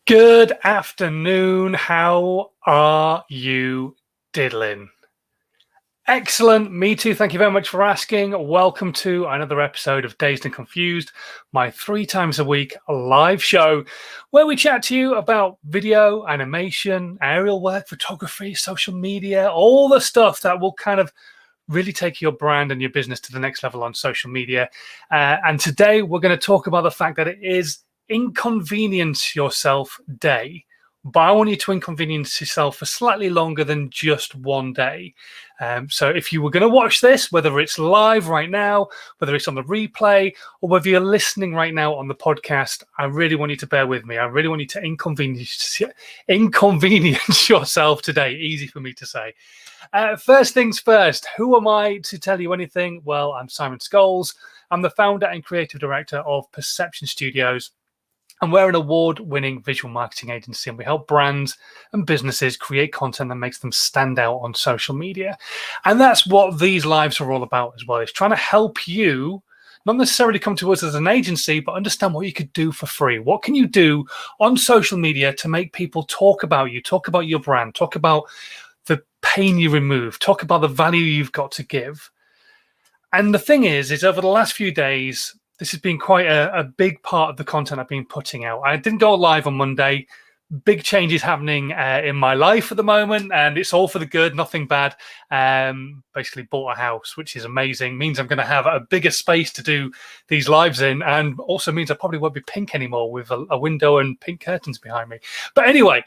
Good afternoon. How are you diddling? Excellent. Me too. Thank you very much for asking. Welcome to another episode of Dazed and Confused, my 3 times a week live show where we chat to you about video, animation, aerial work, photography, social media, all the stuff that will kind of really take your brand and your business to the next level on social media. And today we're going to talk about the fact that it is Inconvenience Yourself Day. But I want you to inconvenience yourself for slightly longer than just one day. So if you were going to watch this, whether it's live right now, whether it's on the replay, or whether you're listening right now on the podcast, I really want you to bear with me. I really want you to inconvenience yourself today. Easy for me to say. First things first, who am I to tell you anything? Well, I'm Simon Scholes. I'm the founder and creative director of Perception Studios. And we're an award-winning visual marketing agency, and we help brands and businesses create content that makes them stand out on social media. And that's what these lives are all about as well. It's trying to help you not necessarily come to us as an agency, but understand what you could do for free. What can you do on social media to make people talk about you, talk about your brand, talk about the pain you remove, talk about the value you've got to give. And the thing is over the last few days, this has been quite a big part of the content I've been putting out. I didn't go live on Monday. Big changes happening in my life at the moment, and it's all for the good, nothing bad. Basically bought a house, which is amazing. Means I'm going to have a bigger space to do these lives in, and also means I probably won't be pink anymore with a window and pink curtains behind me. But anyway,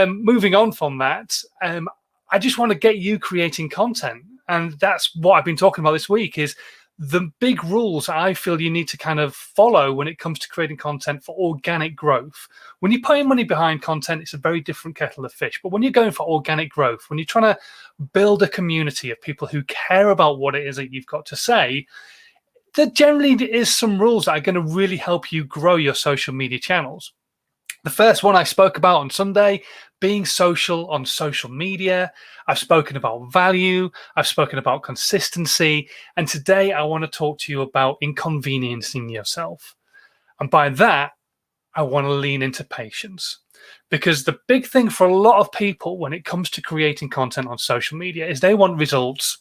moving on from that, I just want to get you creating content. And that's what I've been talking about this week is the big rules I feel you need to kind of follow when it comes to creating content for organic growth. When you're putting money behind content, it's a very different kettle of fish. But when you're going for organic growth, when you're trying to build a community of people who care about what it is that you've got to say, there generally is some rules that are going to really help you grow your social media channels. The first one I spoke about on Sunday, being social on social media. I've spoken about value. I've spoken about consistency. And today I want to talk to you about inconveniencing yourself. And by that, I want to lean into patience. Because the big thing for a lot of people when it comes to creating content on social media is they want results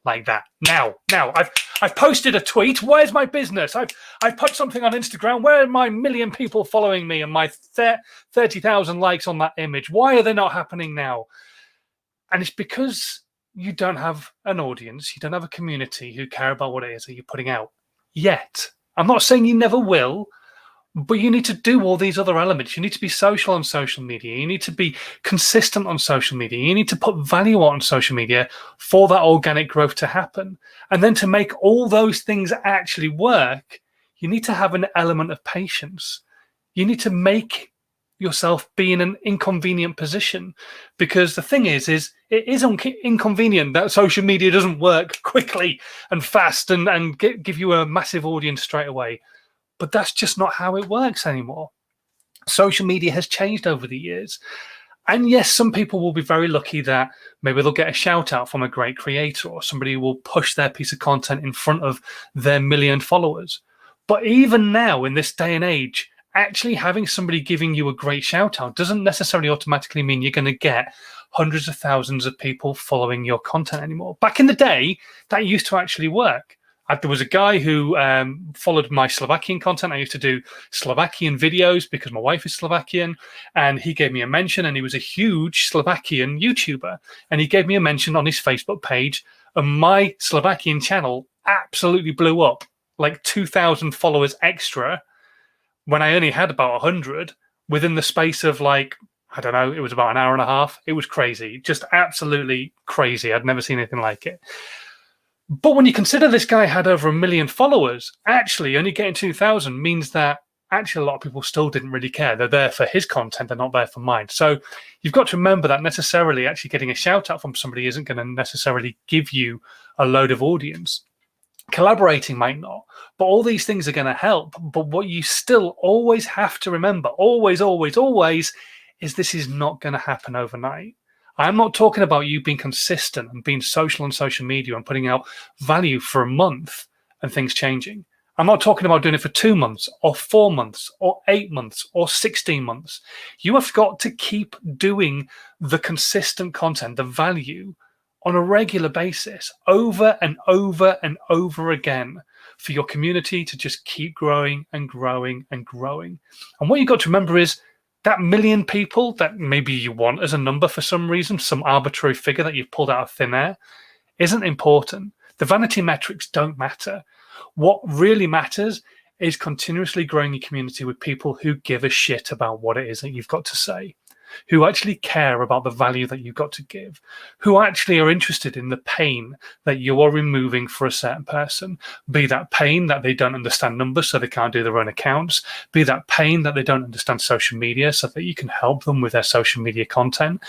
like that. Now, I've posted a tweet. Where's my business? I've put something on Instagram. Where are my 1 million people following me and my 30,000 likes on that image? Why are they not happening now? And it's because you don't have an audience. You don't have a community who care about what it is that you're putting out yet. I'm not saying you never will, but you need to do all these other elements. You need to be social on social media. You need to be consistent on social media. You need to put value on social media for that organic growth to happen. And then to make all those things actually work, you need to have an element of patience. You need to make yourself be in an inconvenient position, because the thing is it is inconvenient that social media doesn't work quickly and fast and give you a massive audience straight away. But that's just not how it works anymore. Social media has changed over the years. And yes, some people will be very lucky that maybe they'll get a shout out from a great creator, or somebody will push their piece of content in front of their 1 million followers. But even now, in this day and age, actually having somebody giving you a great shout out doesn't necessarily automatically mean you're going to get hundreds of thousands of people following your content anymore. Back in the day, that used to actually work. There was a guy who followed my Slovakian content. I used to do Slovakian videos because my wife is Slovakian, and he gave me a mention, and he was a huge Slovakian YouTuber, and he gave me a mention on his Facebook page, and my Slovakian channel absolutely blew up, like 2,000 followers extra when I only had about 100 within the space of like, I don't know, it was about an hour and a half. It was crazy, just absolutely crazy. I'd never seen anything like it. But when you consider this guy had over 1 million followers, actually only getting 2,000 means that actually a lot of people still didn't really care. They're there for his content, they're not there for mine. So you've got to remember that necessarily actually getting a shout out from somebody isn't going to necessarily give you a load of audience. Collaborating might not, but all these things are going to help. But what you still always have to remember, always, is this is not going to happen overnight. I'm not talking about you being consistent and being social on social media and putting out value for a month and things changing. I'm not talking about doing it for 2 months or 4 months or 8 months or 16 months. You have got to keep doing the consistent content, the value on a regular basis, over and over and over again, for your community to just keep growing and growing and growing. And what you've got to remember is that million people that maybe you want as a number for some reason, some arbitrary figure that you've pulled out of thin air, isn't important. The vanity metrics don't matter. What really matters is continuously growing your community with people who give a shit about what it is that you've got to say, who actually care about the value that you've got to give, who actually are interested in the pain that you are removing for a certain person, be that pain that they don't understand numbers so they can't do their own accounts, be that pain that they don't understand social media so that you can help them with their social media content,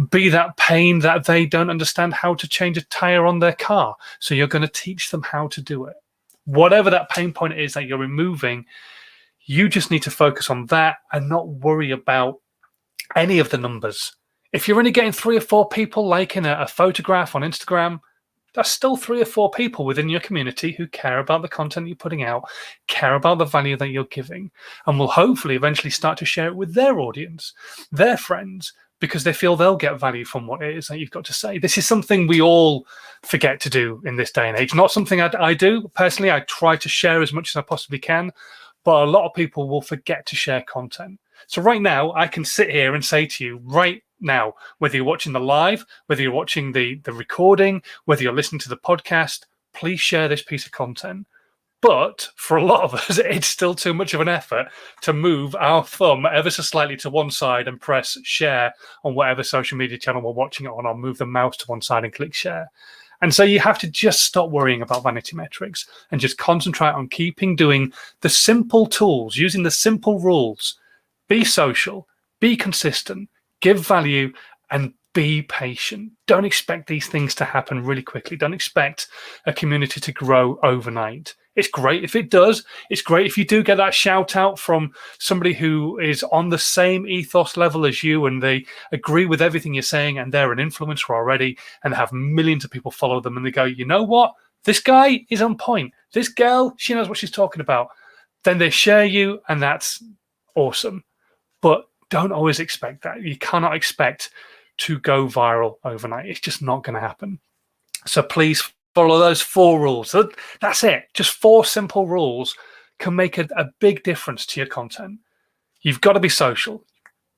be that pain that they don't understand how to change a tire on their car, so you're going to teach them how to do it. Whatever that pain point is that you're removing, you just need to focus on that and not worry about any of the numbers. If you're only getting 3 or 4 people liking a photograph on Instagram, that's still 3 or 4 people within your community who care about the content you're putting out, care about the value that you're giving, and will hopefully eventually start to share it with their audience, their friends, because they feel they'll get value from what it is that you've got to say. This is something we all forget to do in this day and age. Not something I do. Personally, I try to share as much as I possibly can, but a lot of people will forget to share content. So right now, I can sit here and say to you right now, whether you're watching the live, whether you're watching the recording, whether you're listening to the podcast, please share this piece of content. But for a lot of us, it's still too much of an effort to move our thumb ever so slightly to one side and press share on whatever social media channel we're watching it on, or move the mouse to one side and click share. And so you have to just stop worrying about vanity metrics and just concentrate on keeping doing the simple tools, using the simple rules. Be social, be consistent, give value, and be patient. Don't expect these things to happen really quickly. Don't expect a community to grow overnight. It's great if it does. It's great if you do get that shout out from somebody who is on the same ethos level as you and they agree with everything you're saying and they're an influencer already and have millions of people follow them and they go, you know what? This guy is on point. This girl, she knows what she's talking about. Then they share you and that's awesome. But don't always expect that. You cannot expect to go viral overnight. It's just not going to happen. So please follow those 4 rules. That's it. Just 4 simple rules can make a big difference to your content. You've got to be social,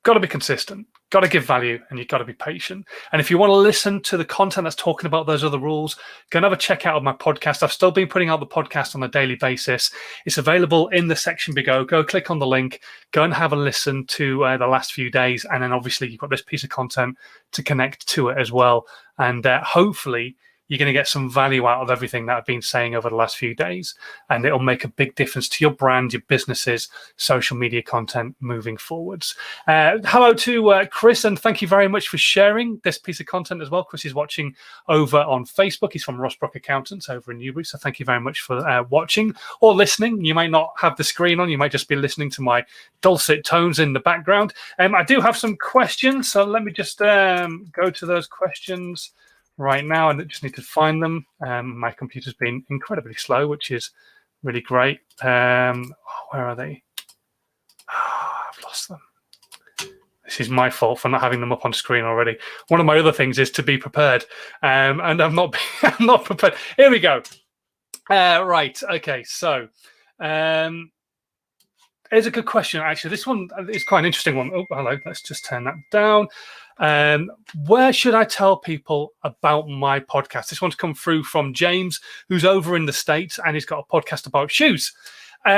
got to be consistent, got to give value, and you've got to be patient. And if you want to listen to the content that's talking about those other rules, go and have a check out of my podcast. I've still been putting out the podcast on a daily basis. It's available in the section below. Go click on the link, go and have a listen to the last few days. And then obviously you've got this piece of content to connect to it as well. And hopefully you're going to get some value out of everything that I've been saying over the last few days, and it'll make a big difference to your brand, your businesses, social media content moving forwards. Hello to Chris, and thank you very much for sharing this piece of content as well. Chris is watching over on Facebook. He's from Rossbrook Accountants over in Newbury, so thank you very much for watching or listening. You might not have the screen on. You might just be listening to my dulcet tones in the background. I do have some questions, so let me just go to those questions right now, and I just need to find them. My computer's been incredibly slow, which is really great. Where are they? I've lost them. This is my fault for not having them up on screen already. One of my other things is to be prepared, and I'm not. I'm not prepared. Here we go. Right. Okay. So, here's a good question. Actually, this one is quite an interesting one. Oh, hello. Let's just turn that down. Where should I tell people about my podcast? This one's come through from James, who's over in the States, and he's got a podcast about shoes.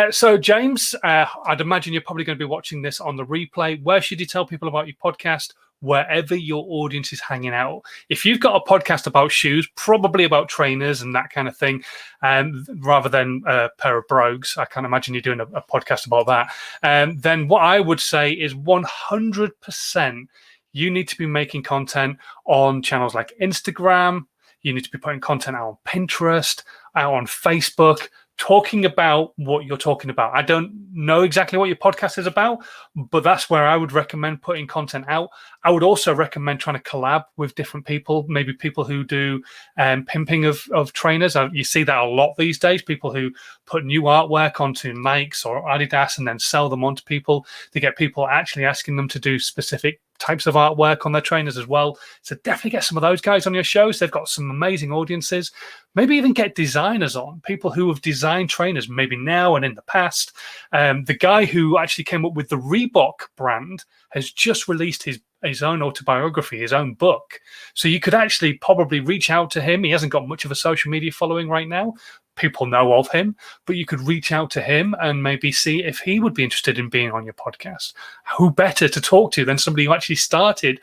So James, I'd imagine you're probably going to be watching this on the replay. Where should you tell people about your podcast? Wherever your audience is hanging out. If you've got a podcast about shoes, probably about trainers and that kind of thing, rather than a pair of brogues, I can't imagine you doing a podcast about that. Then what I would say is 100% you need to be making content on channels like Instagram. You need to be putting content out on Pinterest, out on Facebook, talking about what you're talking about. I don't know exactly what your podcast is about, but that's where I would recommend putting content out. I would also recommend trying to collab with different people, maybe people who do pimping of trainers. You see that a lot these days, people who put new artwork onto Nikes or Adidas and then sell them on to people to get people actually asking them to do specific types of artwork on their trainers as well. So definitely get some of those guys on your shows. They've got some amazing audiences. Maybe even get designers on, people who have designed trainers maybe now and in the past. The guy who actually came up with the Reebok brand has just released his own autobiography, his own book. So you could actually probably reach out to him. He hasn't got much of a social media following right now. People know of him, but you could reach out to him and maybe see if he would be interested in being on your podcast. Who better to talk to than somebody who actually started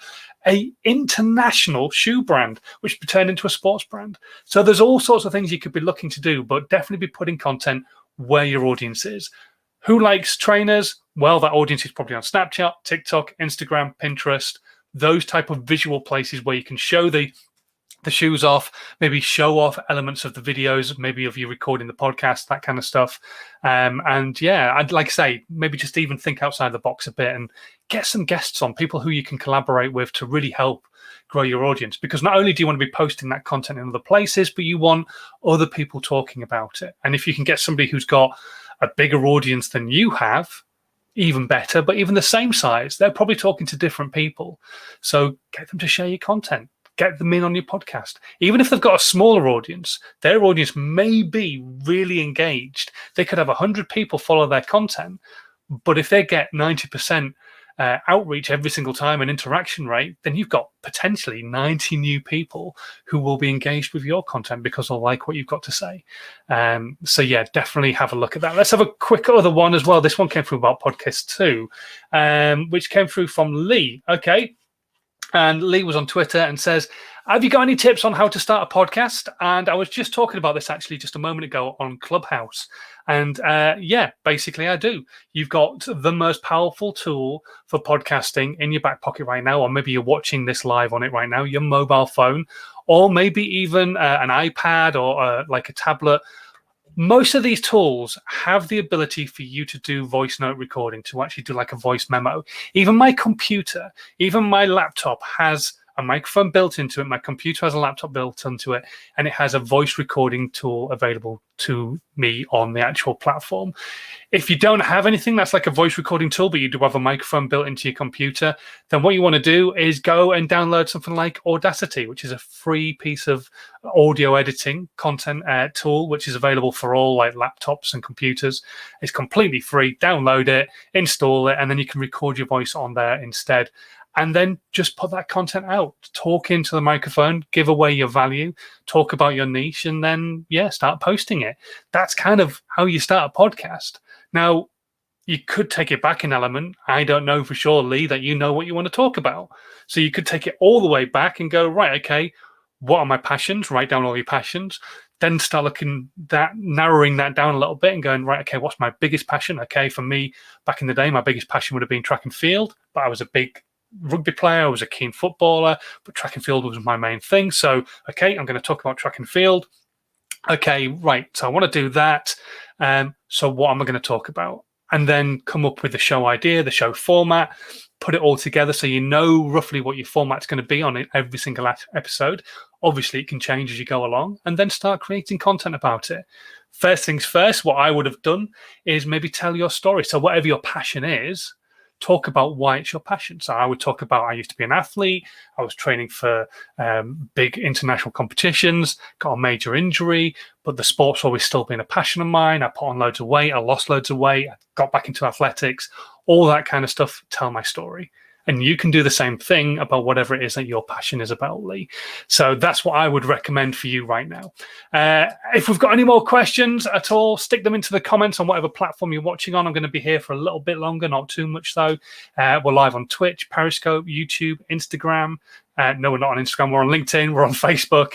a international shoe brand, which turned into a sports brand? So there's all sorts of things you could be looking to do, but definitely be putting content where your audience is. Who likes trainers? Well, that audience is probably on Snapchat, TikTok, Instagram, Pinterest, those type of visual places where you can show the shoes off, maybe show off elements of the videos, maybe of you recording the podcast, that kind of stuff. And yeah, I'd like to say, maybe just even think outside the box a bit and get some guests on, people who you can collaborate with to really help grow your audience. Because not only do you want to be posting that content in other places, but you want other people talking about it. And if you can get somebody who's got a bigger audience than you have, even better, but even the same size, they're probably talking to different people. So get them to share your content. Get them in on your podcast. Even if they've got a smaller audience, their audience may be really engaged. They could have 100 people follow their content, but if they get 90% outreach every single time and interaction rate, then you've got potentially 90 new people who will be engaged with your content because they'll like what you've got to say. So yeah, definitely have a look at that. Let's have a quick other one as well. This one came through about podcast too, which came through from Lee. Okay. And Lee was on Twitter and says, have you got any tips on how to start a podcast? And I was just talking about this actually just a moment ago on Clubhouse. And yeah, basically I do. You've got the most powerful tool for podcasting in your back pocket right now, or maybe you're watching this live on it right now, your mobile phone, or maybe even an iPad or like a tablet. Most of these tools have the ability for you to do voice note recording, to actually do like a voice memo. Even my computer, even my laptop has a microphone built into it. My computer has a laptop built into it, and it has a voice recording tool available to me on the actual platform. If you don't have anything that's like a voice recording tool, but you do have a microphone built into your computer, then what you want to do is go and download something like Audacity, which is a free piece of audio editing content tool, which is available for all like laptops and computers. It's completely free. Download it, install it, and then you can record your voice on there instead. And then just put that content out, talk into the microphone, give away your value, talk about your niche, and then, yeah, start posting it. That's kind of how you start a podcast. Now, you could take it back an element. I don't know for sure, Lee, that you know what you want to talk about. So you could take it all the way back and go, right, okay, what are my passions? Write down all your passions. Then start looking that, narrowing that down a little bit and going, right, okay, what's my biggest passion? Okay, for me, back in the day, my biggest passion would have been track and field, but I was a big rugby player, I was a keen footballer, but track and field was my main thing. So, okay, I'm going to talk about track and field. Okay, right, so I want to do that. So what am I going to talk about? And then come up with the show idea, the show format, put it all together so you know roughly what your format's going to be on every single episode. Obviously, it can change as you go along, and then start creating content about it. First things first, what I would have done is maybe tell your story. So whatever your passion is, talk about why it's your passion. So I would talk about, I used to be an athlete. I was training for big international competitions, got a major injury, but the sport's always still been a passion of mine. I put on loads of weight. I lost loads of weight. I got back into athletics, all that kind of stuff. Tell my story. And you can do the same thing about whatever it is that your passion is about, Lee. So that's what I would recommend for you right now. If we've got any more questions at all, stick them into the comments on whatever platform you're watching on. I'm going to be here for a little bit longer, not too much though. We're live on Twitch, Periscope, YouTube, Instagram, No, we're not on Instagram. We're on LinkedIn. We're on Facebook.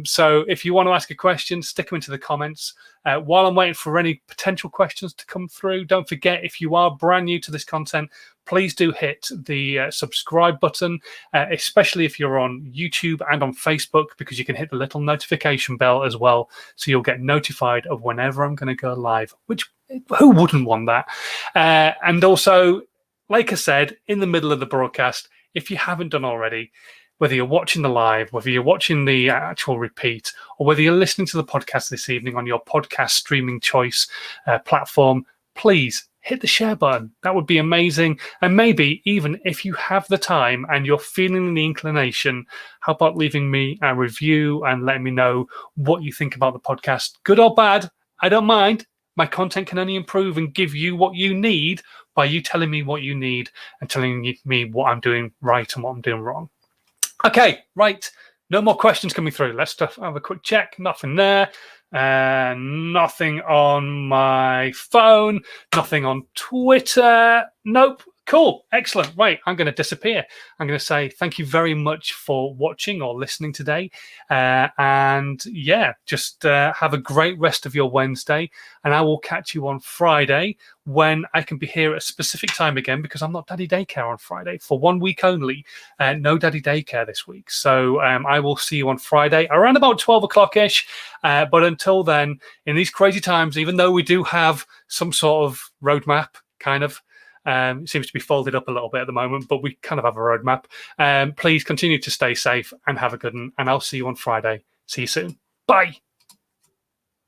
So if you want to ask a question, stick them into the comments. While I'm waiting for any potential questions to come through, don't forget, if you are brand new to this content, please do hit the subscribe button, especially if you're on YouTube and on Facebook, because you can hit the little notification bell as well. So you'll get notified of whenever I'm going to go live, which who wouldn't want that? And also, like I said, in the middle of the broadcast, if you haven't done already, whether you're watching the live, whether you're watching the actual repeat, or whether you're listening to the podcast this evening on your podcast streaming choice platform, please hit the share button. That would be amazing. And maybe even if you have the time and you're feeling the inclination, how about leaving me a review and letting me know what you think about the podcast? Good or bad, I don't mind. My content can only improve and give you what you need by you telling me what you need and telling me what I'm doing right and what I'm doing wrong. Okay, right. No more questions coming through. Let's have a quick check. Nothing there. Nothing on my phone. Nothing on Twitter. Nope. Cool. Excellent. Right. I'm going to disappear. I'm going to say thank you very much for watching or listening today. And yeah, just have a great rest of your Wednesday. And I will catch you on Friday when I can be here at a specific time again, because I'm not Daddy Daycare on Friday for 1 week only. No Daddy Daycare this week. So I will see you on Friday around about 12 o'clock-ish. But until then, in these crazy times, even though we do have some sort of roadmap, kind of, it seems to be folded up a little bit at the moment, but we kind of have a roadmap. Please continue to stay safe and have a good one. And I'll see you on Friday. See you soon. Bye.